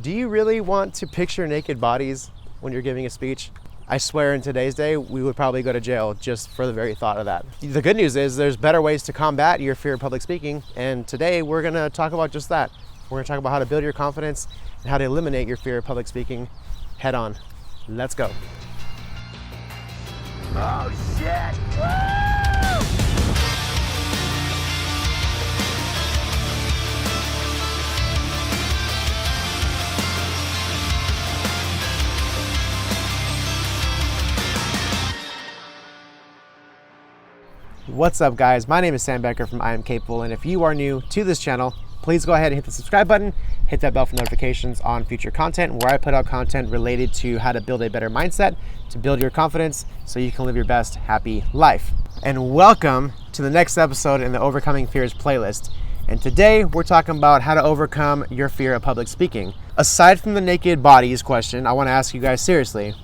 Do you really want to picture naked bodies when you're giving a speech? I swear in today's day, we would probably go to jail just for the very thought of that. The good news is there's better ways to combat your fear of public speaking. And today we're gonna talk about just that. We're gonna talk about how to build your confidence and how to eliminate your fear of public speaking head on. Let's go. Oh shit! Woo! What's up, guys? My name is Sam Becker from I Am Capable, and if you are new to this channel, please go ahead and hit the subscribe button, hit that bell for notifications on future content where I put out content related to how to build a better mindset, to build your confidence so you can live your best happy life. And welcome to the next episode in the Overcoming Fears playlist. And today we're talking about how to overcome your fear of public speaking. Aside from the naked bodies question, I want to ask you guys seriously,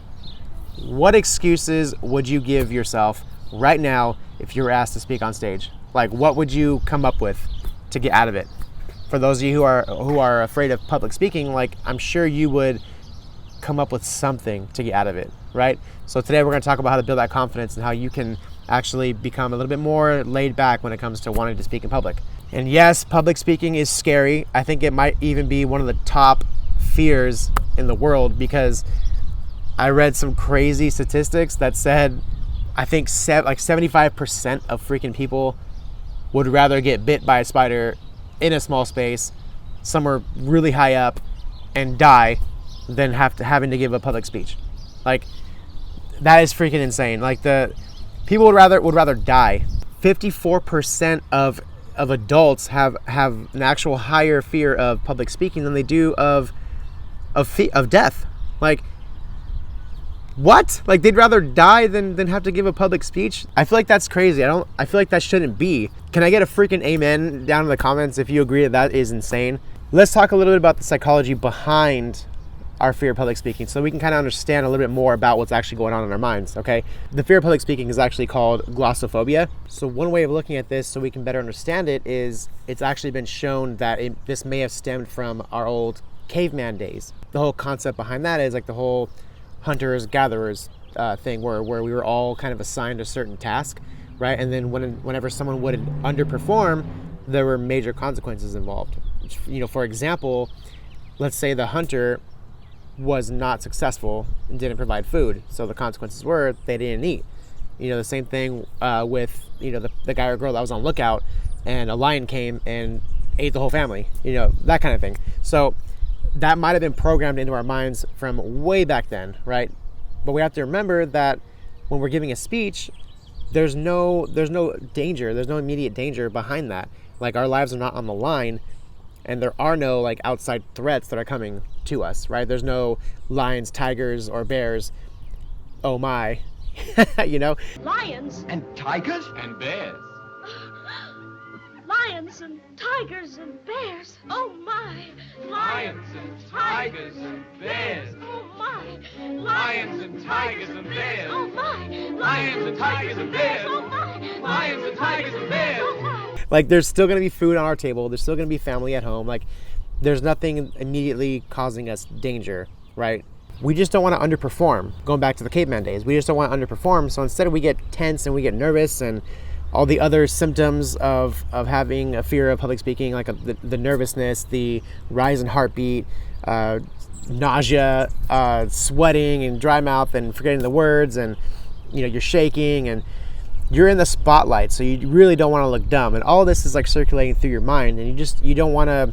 what excuses would you give yourself right now if you were asked to speak on stage? Like, what would you come up with to get out of it? For those of you who are afraid of public speaking, like, I'm sure you would come up with something to get out of it, right? So today we're going to talk about how to build that confidence and how you can actually become a little bit more laid back when it comes to wanting to speak in public. And yes, public speaking is scary. I think it might even be one of the top fears in the world, because I read some crazy statistics that said I think like 75% of freaking people would rather get bit by a spider in a small space, somewhere really high up, and die than having to give a public speech. Like, that is freaking insane. Like, the people would rather die. 54% of adults have an actual higher fear of public speaking than they do of death. Like, what? Like, they'd rather die than have to give a public speech? I feel like that's crazy. I feel like that shouldn't be. Can I get a freaking amen down in the comments if you agree that is insane? Let's talk a little bit about the psychology behind our fear of public speaking so we can kind of understand a little bit more about what's actually going on in our minds, okay? The fear of public speaking is actually called glossophobia. So one way of looking at this so we can better understand it is it's actually been shown that this may have stemmed from our old caveman days. The whole concept behind that is like the whole hunters gatherers thing where we were all kind of assigned a certain task, right? And then whenever someone would underperform, there were major consequences involved. You know, for example, let's say the hunter was not successful and didn't provide food, so the consequences were they didn't eat. You know, the same thing with, you know, the guy or girl that was on lookout and a lion came and ate the whole family, you know, that kind of thing. So that might have been programmed into our minds from way back then, right? But we have to remember that when we're giving a speech, there's no danger, there's no immediate danger behind that. Like, our lives are not on the line, and there are no like outside threats that are coming to us, right? There's no lions, tigers, or bears. Oh my, you know? Lions and tigers and bears. Lions and tigers and bears. Oh my! Lions and tigers and bears. Oh my! Lions and tigers and bears. Oh my! Lions and tigers and bears. Oh my! Lions and tigers and bears. Oh my! Like, there's still going to be food on our table. There's still going to be family at home. Like, there's nothing immediately causing us danger, right? We just don't want to underperform. Going back to the caveman days, we just don't want to underperform. So instead we get tense and we get nervous and all the other symptoms of having a fear of public speaking, like the nervousness, the rise in heartbeat, nausea, sweating and dry mouth and forgetting the words, and, you know, you're shaking and you're in the spotlight, so you really don't want to look dumb. And all this is like circulating through your mind, and you don't want to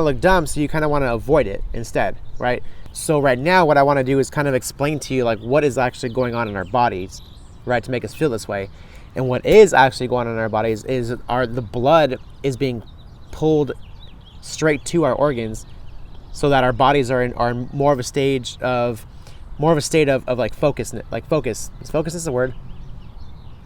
look dumb, so you kind of want to avoid it instead, right? So right now what I want to do is kind of explain to you like what is actually going on in our bodies, right, to make us feel this way. And what is actually going on in our bodies is the blood is being pulled straight to our organs, so that our bodies are more of a state of like focus. Is focusness a word?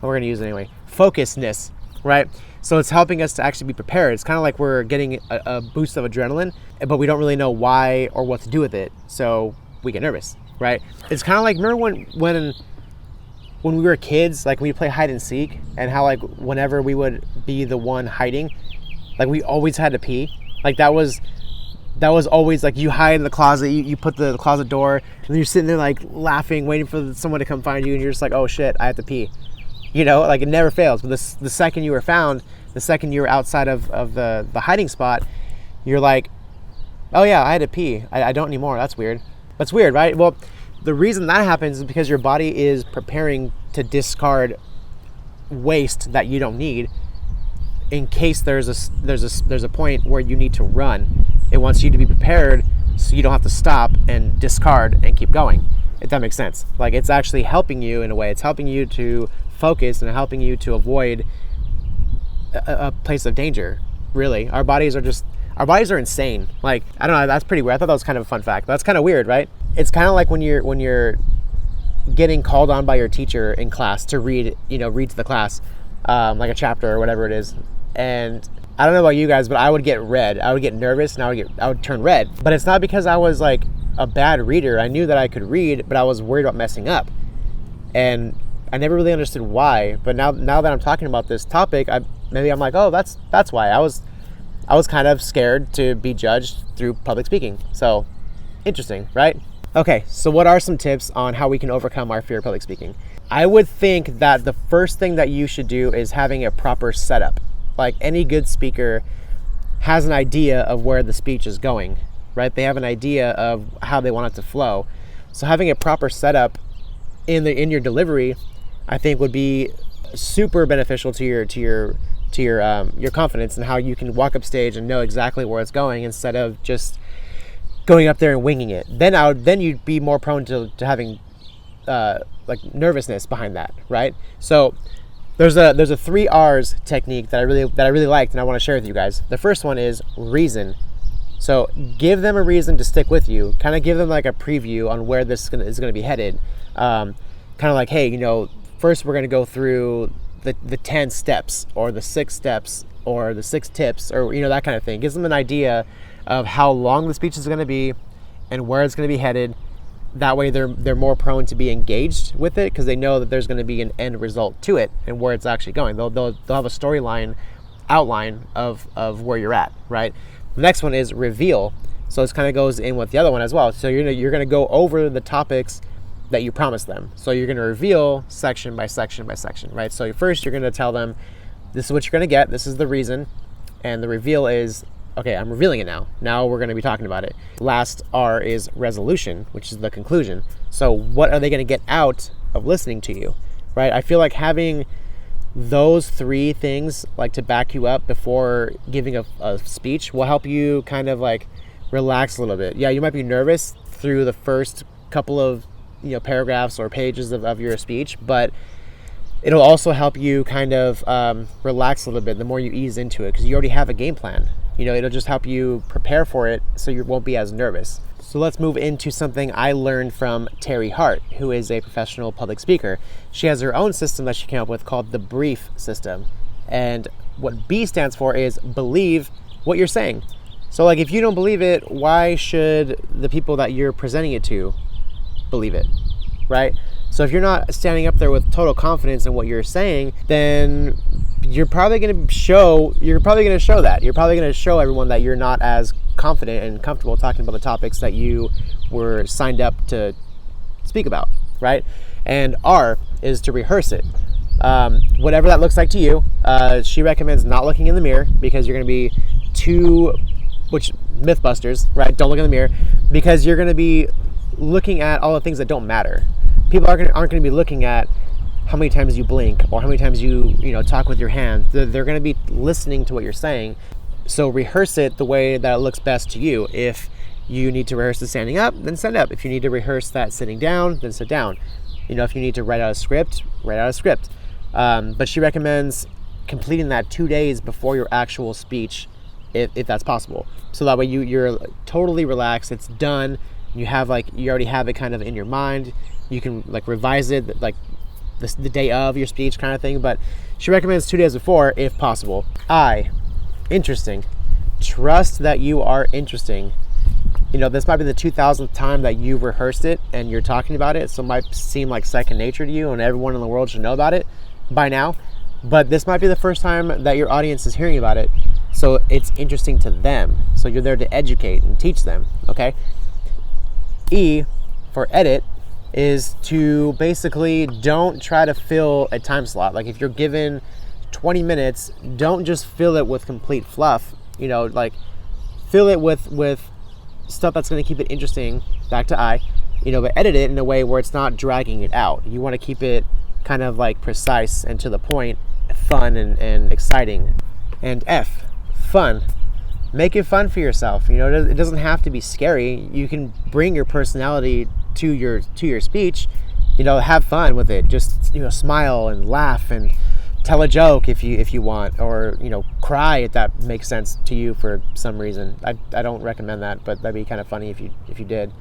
We're gonna use it anyway. Focusness, right? So it's helping us to actually be prepared. It's kind of like we're getting a boost of adrenaline, but we don't really know why or what to do with it, so we get nervous, right? It's kind of like, remember when we were kids, like we play hide and seek, and how like whenever we would be the one hiding, like we always had to pee. Like that was that was always like you hide in the closet, you put the closet door, and then you're sitting there like laughing, waiting for someone to come find you, and you're just like, oh shit, I have to pee. You know, like it never fails. But the second you were found, the second you were outside of the hiding spot, you're like, oh yeah, I had to pee. I don't anymore. That's weird. That's weird, right? Well, the reason that happens is because your body is preparing to discard waste that you don't need in case there's a point where you need to run. It wants you to be prepared so you don't have to stop and discard and keep going, if that makes sense. Like, it's actually helping you in a way. It's helping you to focus and helping you to avoid a place of danger. Really, our bodies are insane. Like, I don't know, that's pretty weird. I thought that was kind of a fun fact. That's kind of weird, right? It's kind of like when you're getting called on by your teacher in class to read to the class, like a chapter or whatever it is. And I don't know about you guys, but I would get red. I would get nervous and I would turn red. But it's not because I was like a bad reader. I knew that I could read, but I was worried about messing up. And I never really understood why. But now that I'm talking about this topic, I'm like, oh, that's why. I was kind of scared to be judged through public speaking. So, interesting, right? Okay, so what are some tips on how we can overcome our fear of public speaking? I would think that the first thing that you should do is having a proper setup. Like, any good speaker has an idea of where the speech is going, right? They have an idea of how they want it to flow. So having a proper setup in your delivery, I think, would be super beneficial to your confidence and how you can walk up stage and know exactly where it's going instead of just going up there and winging it. Then you'd be more prone to having like nervousness behind that, right? So there's a 3 R's technique that I really liked and I want to share with you guys. The first one is reason. So give them a reason to stick with you. Kind of give them like a preview on where this is going to be headed. Kind of like, hey, first we're going to go through the 10 steps or the 6 steps or the 6 tips or that kind of thing. Gives them an idea of how long the speech is going to be and where it's going to be headed. That way they're more prone to be engaged with it because they know that there's going to be an end result to it and where it's actually going. They'll have a storyline outline of where you're at, right? The next one is reveal. So this kind of goes in with the other one as well. So you're going to go over the topics that you promised them. So you're going to reveal section by section by section, right? So first you're going to tell them, this is what you're going to get. This is the reason. And the reveal is, okay, I'm revealing it now. Now we're going to be talking about it. Last R is resolution, which is the conclusion. So what are they going to get out of listening to you, right? I feel like having those 3 things like to back you up before giving a speech will help you kind of like relax a little bit. Yeah, you might be nervous through the first couple of paragraphs or pages of your speech, but it'll also help you kind of relax a little bit the more you ease into it because you already have a game plan. It'll just help you prepare for it so you won't be as nervous. So let's move into something I learned from Terry Hart, who is a professional public speaker. She has her own system that she came up with called the brief system. And what B stands for is believe what you're saying. So like if you don't believe it, why should the people that you're presenting it to believe it, right? So if you're not standing up there with total confidence in what you're saying, then you're probably going to show that. You're probably going to show everyone that you're not as confident and comfortable talking about the topics that you were signed up to speak about, right? And R is to rehearse it. Whatever that looks like to you. She recommends not looking in the mirror because you're going to be Mythbusters, right? Don't look in the mirror because you're going to be looking at all the things that don't matter. People aren't going to be looking at how many times you blink or how many times you talk with your hand. They're going to be listening to what you're saying. So rehearse it the way that it looks best to you. If you need to rehearse the standing up, then stand up. If you need to rehearse that sitting down, then sit down. If you need to write out a script, write out a script. But she recommends completing that 2 days before your actual speech, if that's possible. So that way you're totally relaxed. It's done. You already have it kind of in your mind. You can like revise it like the day of your speech kind of thing. But she recommends 2 days before if possible. Interesting. Trust that you are interesting. This might be the 2000th time that you rehearsed it and you're talking about it, so it might seem like second nature to you and everyone in the world should know about it by now. But this might be the first time that your audience is hearing about it. So it's interesting to them. So you're there to educate and teach them, okay? E for edit is to basically don't try to fill a time slot. Like if you're given 20 minutes, don't just fill it with complete fluff, like fill it with stuff that's going to keep it interesting, back to I, but edit it in a way where it's not dragging it out. You want to keep it kind of like precise and to the point, fun and exciting. And F, fun. Make it fun for yourself. It doesn't have to be scary. You can bring your personality to your speech. Have fun with it. Just smile and laugh and tell a joke if you want, or cry if that makes sense to you for some reason. I don't recommend that, but that'd be kind of funny if you did.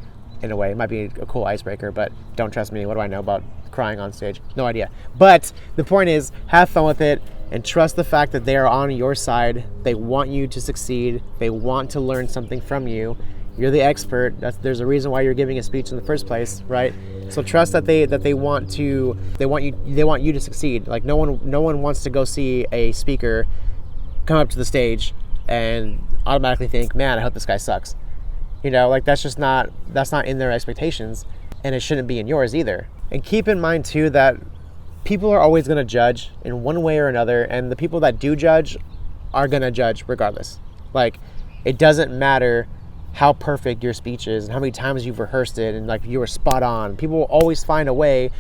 In a way, it might be a cool icebreaker, but don't trust me. What do I know about crying on stage? No idea. But the point is, have fun with it and trust the fact that they are on your side. They want you to succeed. They want to learn something from you. You're the expert. There's a reason why you're giving a speech in the first place, right? So trust that they want you to succeed. Like no one wants to go see a speaker come up to the stage and automatically think, man, I hope this guy sucks. That's not in their expectations, and it shouldn't be in yours either. And keep in mind too that people are always going to judge in one way or another, and the people that do judge are going to judge regardless. Like, it doesn't matter how perfect your speech is and how many times you've rehearsed it and like you were spot on. People will always find a way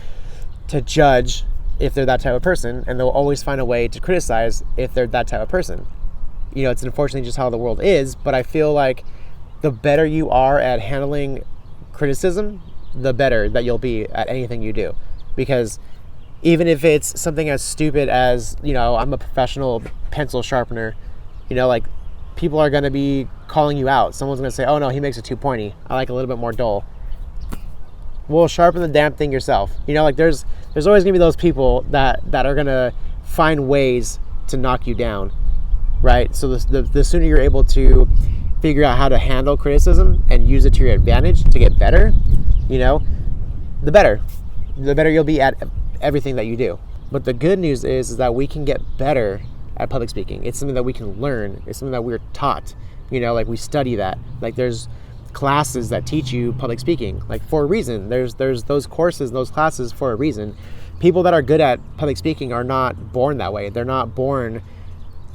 to judge if they're that type of person, and they'll always find a way to criticize if they're that type of person. It's unfortunately just how the world is, but I feel like the better you are at handling criticism, the better that you'll be at anything you do. Because even if it's something as stupid as, I'm a professional pencil sharpener, like people are going to be calling you out. Someone's going to say, oh no, he makes it too pointy. I like a little bit more dull. Well, sharpen the damn thing yourself. There's always going to be those people that are going to find ways to knock you down, right? So the sooner you're able to figure out how to handle criticism and use it to your advantage to get better, the better you'll be at everything that you do. But the good news is that we can get better at public speaking. It's something that we can learn. It's something that we're taught, like we study that. Like there's classes that teach you public speaking, like for a reason. There's those courses, those classes for a reason. People that are good at public speaking are not born that way. They're not born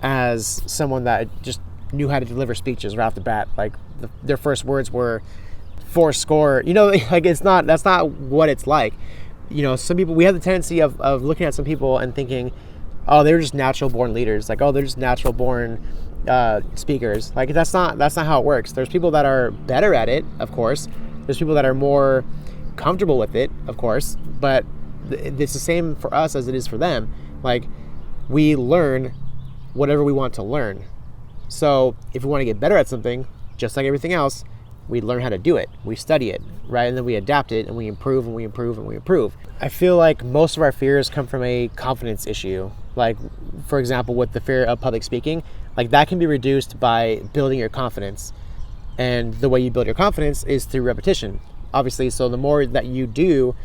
as someone that just knew how to deliver speeches right off the bat. Like their first words were fourscore. Like that's not what it's like. Some people, we have the tendency of looking at some people and thinking, oh, they're just natural born leaders. Like, oh, they're just natural born speakers. Like that's not how it works. There's people that are better at it, of course. There's people that are more comfortable with it, of course. But it's the same for us as it is for them. Like we learn whatever we want to learn. So if we want to get better at something, just like everything else, we learn how to do it. We study it, right? And then we adapt it and we improve and we improve and we improve. I feel like most of our fears come from a confidence issue. Like, for example, with the fear of public speaking, like that can be reduced by building your confidence. And the way you build your confidence is through repetition, obviously. So the more that you do,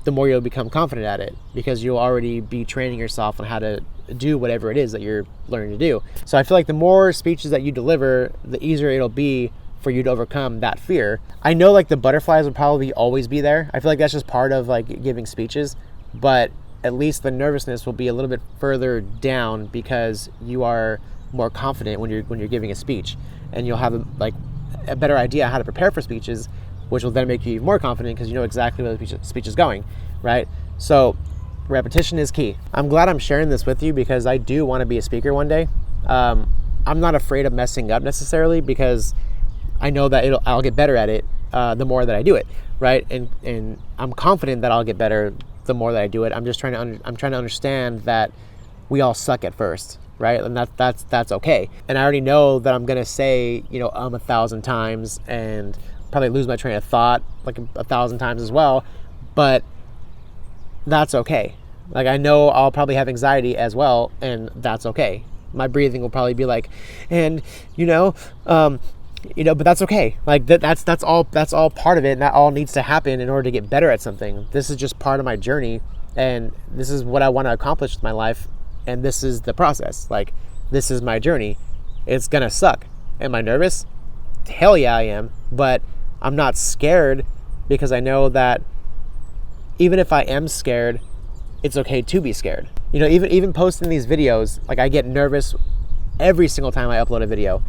the more you'll become confident at it, because you'll already be training yourself on how to do whatever it is that you're learning to do. So I feel like the more speeches that you deliver, the easier it'll be for you to overcome that fear. I know like the butterflies will probably always be there. I feel like that's just part of like giving speeches, but at least the nervousness will be a little bit further down because you are more confident when you're giving a speech, and you'll have a better idea how to prepare for speeches, which will then make you even more confident because you know exactly where the speech is going, right? So repetition is key. I'm glad I'm sharing this with you because I do want to be a speaker one day. I'm not afraid of messing up necessarily because I know that I'll get better at it the more that I do it, right? And I'm confident that I'll get better the more that I do it. I'm just trying to understand that we all suck at first, right? And that's okay. And I already know that I'm gonna say 1,000 times and probably lose my train of thought like 1,000 times as well, but that's okay. Like I know I'll probably have anxiety as well, and that's okay. My breathing will probably be like, and but that's okay. Like that's all part of it, and that all needs to happen in order to get better at something. This is just part of my journey, and this is what I want to accomplish with my life, and this is the process. Like this is my journey. It's gonna suck. Am I nervous? Hell yeah, I am. But I'm not scared because I know that even if I am scared, it's okay to be scared. You know, even posting these videos, like I get nervous every single time I upload a video,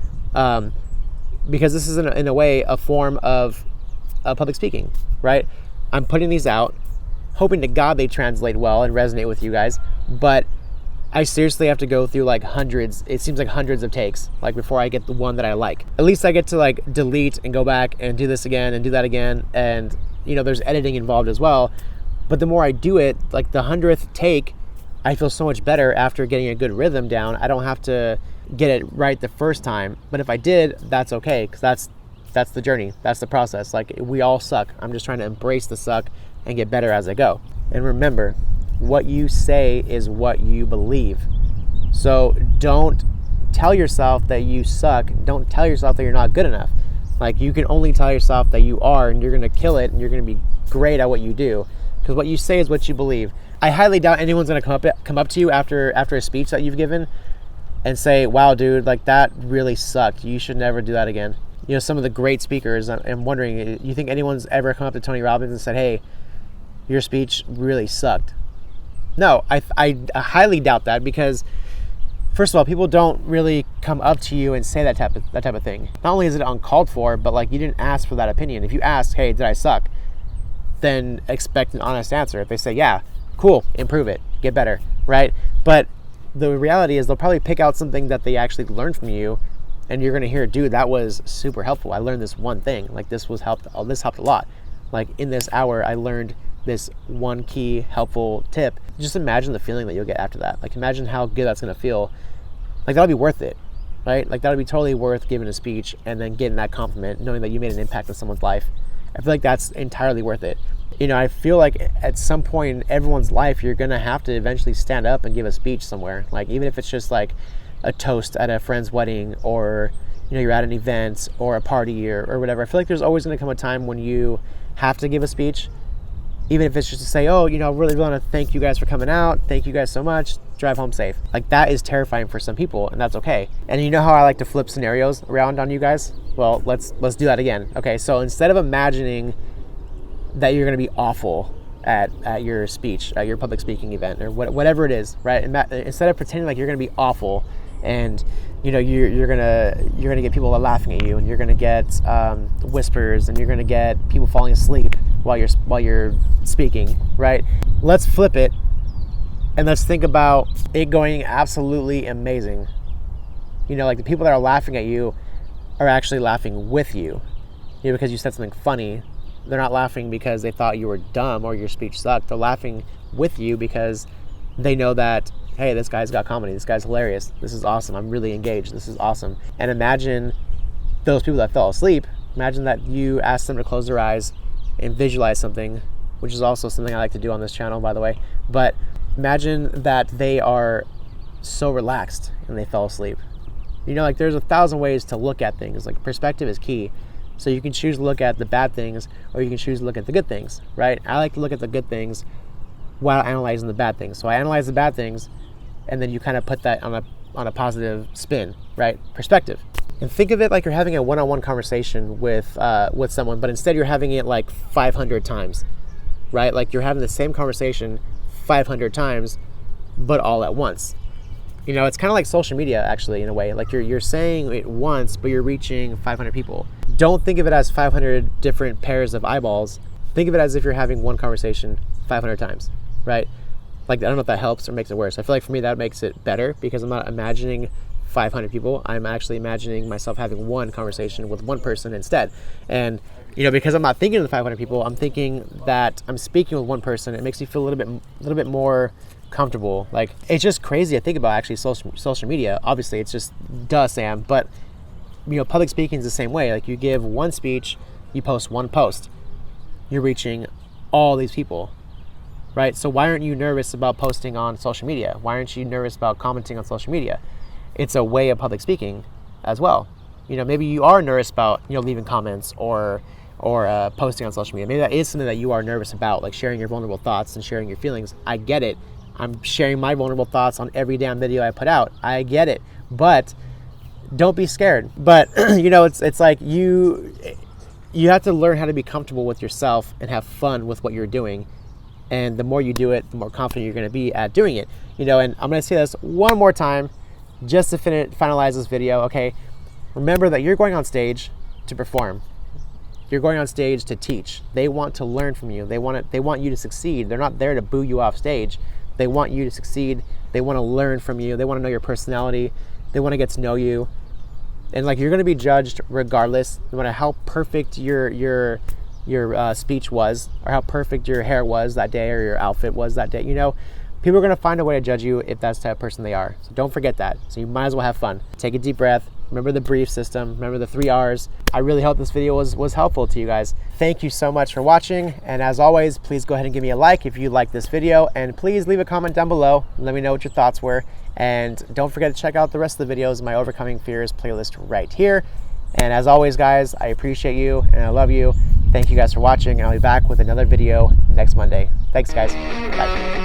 because this is in a way a form of public speaking, right? I'm putting these out, hoping to God they translate well and resonate with you guys, but I seriously have to go through like hundreds, it seems like hundreds of takes, like before I get the one that I like. At least I get to like delete and go back and do this again and do that again, and you know, there's editing involved as well. But the more I do it, like the 100th take, I feel so much better after getting a good rhythm down. I don't have to get it right the first time, but if I did, that's okay, because that's the journey, that's the process. Like, we all suck. I'm just trying to embrace the suck and get better as I go. And remember, what you say is what you believe. So don't tell yourself that you suck. Don't tell yourself that you're not good enough. Like, you can only tell yourself that you are, and you're gonna kill it, and you're gonna be great at what you do, because what you say is what you believe. I highly doubt anyone's gonna come up to you after a speech that you've given and say, wow, dude, like that really sucked. You should never do that again. You know, some of the great speakers, I'm wondering, you think anyone's ever come up to Tony Robbins and said, hey, your speech really sucked? No, I highly doubt that, because first of all, people don't really come up to you and say that type of thing. Not only is it uncalled for, but like, you didn't ask for that opinion. If you ask, hey, did I suck? Then expect an honest answer. If they say, yeah, cool, improve it, get better, right? But the reality is they'll probably pick out something that they actually learned from you, and you're gonna hear, dude, that was super helpful. I learned this one thing. Like, this helped a lot. Like, in this hour, I learned this one key helpful tip. Just imagine the feeling that you'll get after that. Like, imagine how good that's gonna feel. Like, that'll be worth it, right? Like, that'll be totally worth giving a speech and then getting that compliment, knowing that you made an impact on someone's life. I feel like that's entirely worth it. You know, I feel like at some point in everyone's life, you're gonna have to eventually stand up and give a speech somewhere. Like, even if it's just like a toast at a friend's wedding, or, you know, you're at an event or a party or whatever. I feel like there's always gonna come a time when you have to give a speech, even if it's just to say, oh, you know, I really want to thank you guys for coming out. Thank you guys so much. Drive home safe. Like, that is terrifying for some people, and that's okay. And you know how I like to flip scenarios around on you guys? Well, let's do that again. Okay, so instead of imagining that you're going to be awful at your speech, at your public speaking event, or whatever it is, right? Instead of pretending like you're going to be awful, and you know, you're gonna get people laughing at you, and you're gonna get whispers, and you're gonna get people falling asleep while you're speaking, right? Let's flip it, and let's think about it going absolutely amazing. You know, like, the people that are laughing at you are actually laughing with you, you know, because you said something funny. They're not laughing because they thought you were dumb or your speech sucked. They're laughing with you because they know that, hey, this guy's got comedy. This guy's hilarious. This is awesome. I'm really engaged. This is awesome. And imagine those people that fell asleep. Imagine that you asked them to close their eyes and visualize something, which is also something I like to do on this channel, by the way. But imagine that they are so relaxed and they fell asleep. You know, like, there's 1,000 ways to look at things. Like, perspective is key. So you can choose to look at the bad things, or you can choose to look at the good things, right? I like to look at the good things while analyzing the bad things. So I analyze the bad things, and then you kind of put that on a positive spin, right? Perspective. And think of it like you're having a one-on-one conversation with someone, but instead you're having it like 500 times, right? Like, you're having the same conversation 500 times, but all at once. You know, it's kind of like social media, actually, in a way. Like, you're saying it once, but you're reaching 500 people. Don't think of it as 500 different pairs of eyeballs. Think of it as if you're having one conversation 500 times, right? Like, I don't know if that helps or makes it worse. I feel like for me that makes it better, because I'm not imagining 500 people. I'm actually imagining myself having one conversation with one person instead. And, you know, because I'm not thinking of the 500 people, I'm thinking that I'm speaking with one person. It makes me feel a little bit more comfortable. Like, it's just crazy to think about, actually, social media. Obviously, it's just duh, Sam, but you know, public speaking is the same way. Like, you give one speech, you post one post, you're reaching all these people, right? So why aren't you nervous about posting on social media? Why aren't you nervous about commenting on social media? It's a way of public speaking as well. You know, maybe you are nervous about, you know, leaving comments or posting on social media. Maybe that is something that you are nervous about, like sharing your vulnerable thoughts and sharing your feelings. I get it. I'm sharing my vulnerable thoughts on every damn video I put out. I get it. But don't be scared. But you know, it's like you have to learn how to be comfortable with yourself and have fun with what you're doing. And the more you do it, the more confident you're going to be at doing it. You know, and I'm going to say this one more time just to finalize this video. Okay, remember that you're going on stage to perform. You're going on stage to teach. They want to learn from you. They want you to succeed. They're not there to boo you off stage. They want you to succeed. They want to learn from you. They want to know your personality. They want to get to know you. And like, you're going to be judged regardless, no matter how perfect your speech was, or how perfect your hair was that day, or your outfit was that day. You know, people are going to find a way to judge you if that's the type of person they are. So don't forget that. So you might as well have fun. Take a deep breath. Remember the brief system. Remember the 3 R's. I really hope this video was helpful to you guys. Thank you so much for watching. And as always, please go ahead and give me a like if you like this video. And please leave a comment down below. Let me know what your thoughts were. And don't forget to check out the rest of the videos in my Overcoming Fears playlist right here. And as always, guys, I appreciate you and I love you. Thank you guys for watching. And I'll be back with another video next Monday. Thanks, guys. Bye.